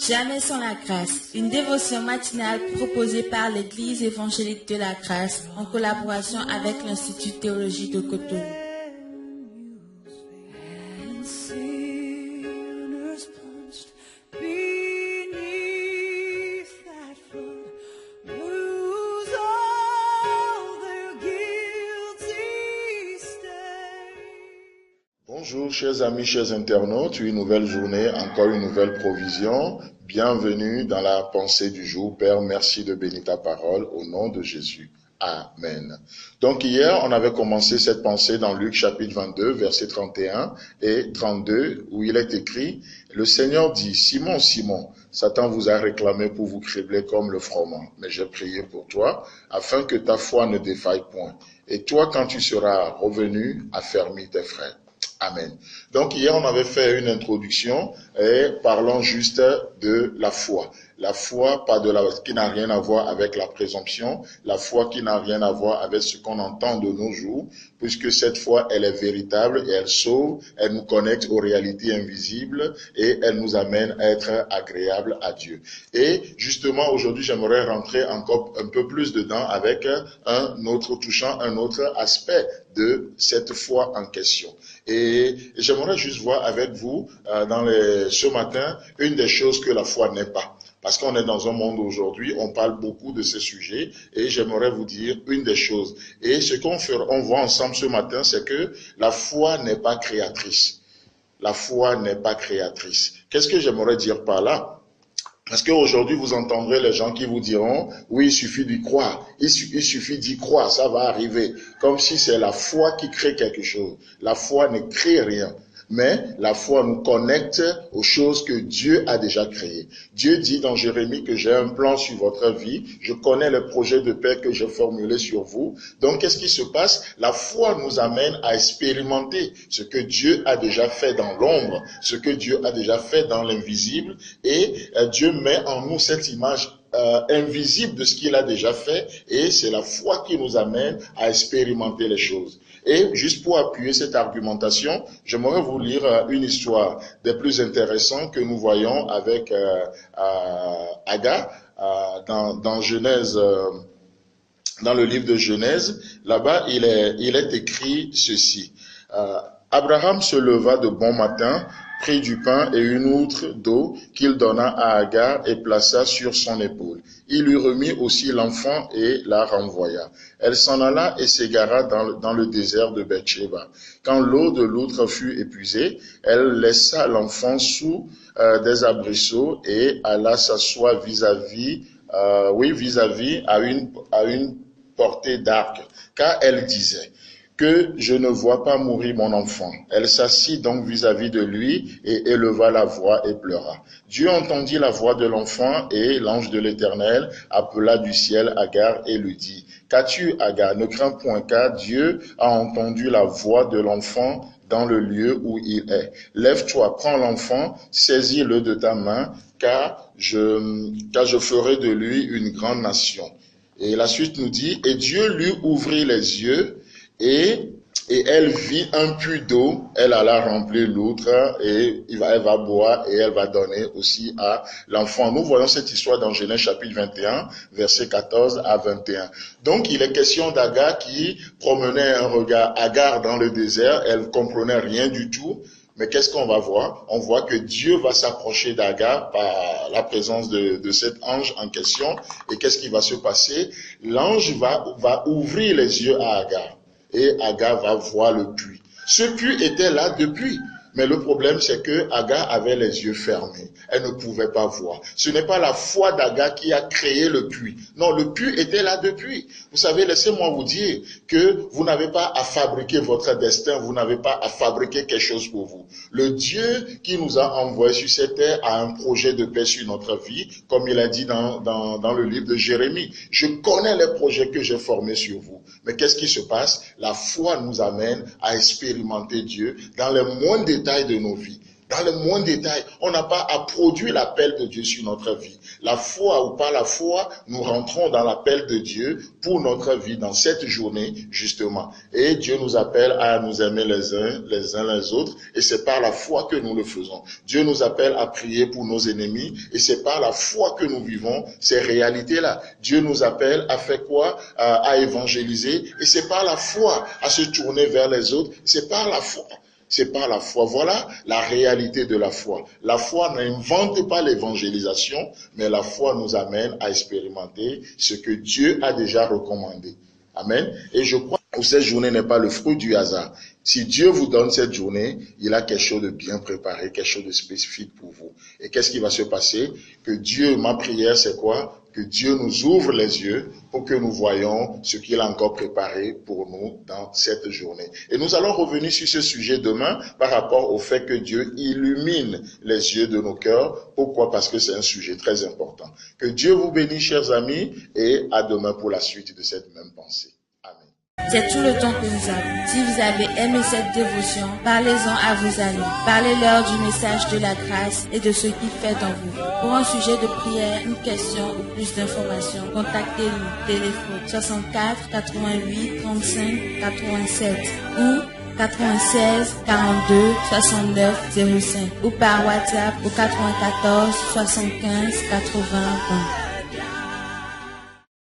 Jamais sans la grâce, une dévotion matinale proposée par l'Église évangélique de la grâce en collaboration avec l'Institut théologique de Cotonou. Bonjour chers amis, chers internautes, une nouvelle journée, encore une nouvelle provision. Bienvenue dans la pensée du jour. Père, merci de bénir ta parole au nom de Jésus. Amen. Donc hier, on avait commencé cette pensée dans Luc chapitre 22, versets 31 et 32, où il est écrit, le Seigneur dit, Simon, Simon, Satan vous a réclamé pour vous cribler comme le froment, mais j'ai prié pour toi, afin que ta foi ne défaille point. Et toi, quand tu seras revenu, affermis tes frères. Amen. Donc hier, on avait fait une introduction et parlant juste de la foi. La foi, qui n'a rien à voir avec la présomption, la foi qui n'a rien à voir avec ce qu'on entend de nos jours, puisque cette foi, elle est véritable et elle sauve, elle nous connecte aux réalités invisibles et elle nous amène à être agréable à Dieu. Et justement, aujourd'hui, j'aimerais rentrer encore un peu plus dedans avec touchant un autre aspect de cette foi en question. Et j'aimerais juste voir avec vous, ce matin, une des choses que la foi n'est pas. Parce qu'on est dans un monde aujourd'hui, on parle beaucoup de ces sujets et j'aimerais vous dire une des choses. Et ce on voit ensemble ce matin, c'est que la foi n'est pas créatrice. La foi n'est pas créatrice. Qu'est-ce que j'aimerais dire par là? Parce qu'aujourd'hui, vous entendrez les gens qui vous diront, oui, il suffit d'y croire. Il suffit d'y croire, ça va arriver. Comme si c'est la foi qui crée quelque chose. La foi ne crée rien. Mais la foi nous connecte aux choses que Dieu a déjà créées. Dieu dit dans Jérémie que j'ai un plan sur votre vie. Je connais les projets de paix que j'ai formulés sur vous. Donc, qu'est-ce qui se passe? La foi nous amène à expérimenter ce que Dieu a déjà fait dans l'ombre, ce que Dieu a déjà fait dans l'invisible. Et Dieu met en nous cette image invisible de ce qu'il a déjà fait. Et c'est la foi qui nous amène à expérimenter les choses. Et juste pour appuyer cette argumentation, j'aimerais vous lire une histoire des plus intéressantes que nous voyons avec Agar dans Genèse, dans le livre de Genèse. Là-bas, il est écrit ceci. Abraham se leva de bon matin, prit du pain et une outre d'eau qu'il donna à Agar et plaça sur son épaule. Il lui remit aussi l'enfant et la renvoya. Elle s'en alla et s'égara dans le désert de Beersheba. Quand l'eau de l'outre fut épuisée, elle laissa l'enfant sous des arbrisseaux et alla s'asseoir vis-à-vis à une portée d'arc, car elle disait que je ne vois pas mourir mon enfant. Elle s'assit donc vis-à-vis de lui et éleva la voix et pleura. Dieu entendit la voix de l'enfant et l'ange de l'Éternel appela du ciel Agar et lui dit, qu'as-tu Agar? Ne crains point, car Dieu a entendu la voix de l'enfant dans le lieu où il est. Lève-toi, prends l'enfant, saisis-le de ta main, car je ferai de lui une grande nation. Et la suite nous dit, et Dieu lui ouvrit les yeux, et elle vit un puits d'eau, elle alla remplir l'outre et elle va boire et elle va donner aussi à l'enfant. Nous voyons cette histoire dans Genèse chapitre 21, versets 14 à 21. Donc il est question d'Agar qui promenait un regard Agar dans le désert, elle comprenait rien du tout. Mais qu'est-ce qu'on va voir? On voit que Dieu va s'approcher d'Agar par la présence de cet ange en question. Et qu'est-ce qui va se passer? L'ange va ouvrir les yeux à Agar. Et Agar va voir le puits. Ce puits était là depuis. Mais le problème, c'est que Agar avait les yeux fermés. Elle ne pouvait pas voir. Ce n'est pas la foi d'Agar qui a créé le puits. Non, le puits était là depuis. Vous savez, laissez-moi vous dire que vous n'avez pas à fabriquer votre destin. Vous n'avez pas à fabriquer quelque chose pour vous. Le Dieu qui nous a envoyés sur cette terre a un projet de paix sur notre vie, comme il a dit dans le livre de Jérémie. Je connais les projets que j'ai formés sur vous. Mais qu'est-ce qui se passe? La foi nous amène à expérimenter Dieu dans les moindres détails de nos vies. dans le moindre détail. On n'a pas à produire l'appel de Dieu sur notre vie. La foi ou pas la foi, nous rentrons dans l'appel de Dieu pour notre vie dans cette journée, justement. Et Dieu nous appelle à nous aimer les uns les autres, et c'est par la foi que nous le faisons. Dieu nous appelle à prier pour nos ennemis, et c'est par la foi que nous vivons ces réalités-là. Dieu nous appelle à faire quoi? À évangéliser, et c'est par la foi à se tourner vers les autres, c'est par la foi. C'est par la foi. Voilà la réalité de la foi. La foi n'invente pas l'évangélisation, mais la foi nous amène à expérimenter ce que Dieu a déjà recommandé. Amen. Et je crois que cette journée n'est pas le fruit du hasard. Si Dieu vous donne cette journée, il a quelque chose de bien préparé, quelque chose de spécifique pour vous. Et qu'est-ce qui va se passer? Que Dieu, ma prière, c'est quoi? Que Dieu nous ouvre les yeux pour que nous voyions ce qu'il a encore préparé pour nous dans cette journée. Et nous allons revenir sur ce sujet demain par rapport au fait que Dieu illumine les yeux de nos cœurs. Pourquoi? Parce que c'est un sujet très important. Que Dieu vous bénisse, chers amis, et à demain pour la suite de cette même pensée. Amen. C'est tout le temps que nous avons. Si vous avez aimé cette dévotion, parlez-en à vos amis. Parlez-leur du message de la grâce et de ce qu'il fait en vous. Pour un sujet de prière, une question ou plus d'informations, contactez-nous. Téléphone 64 88 35 87 ou 96 42 69 05 ou par WhatsApp au 94 75 80 20.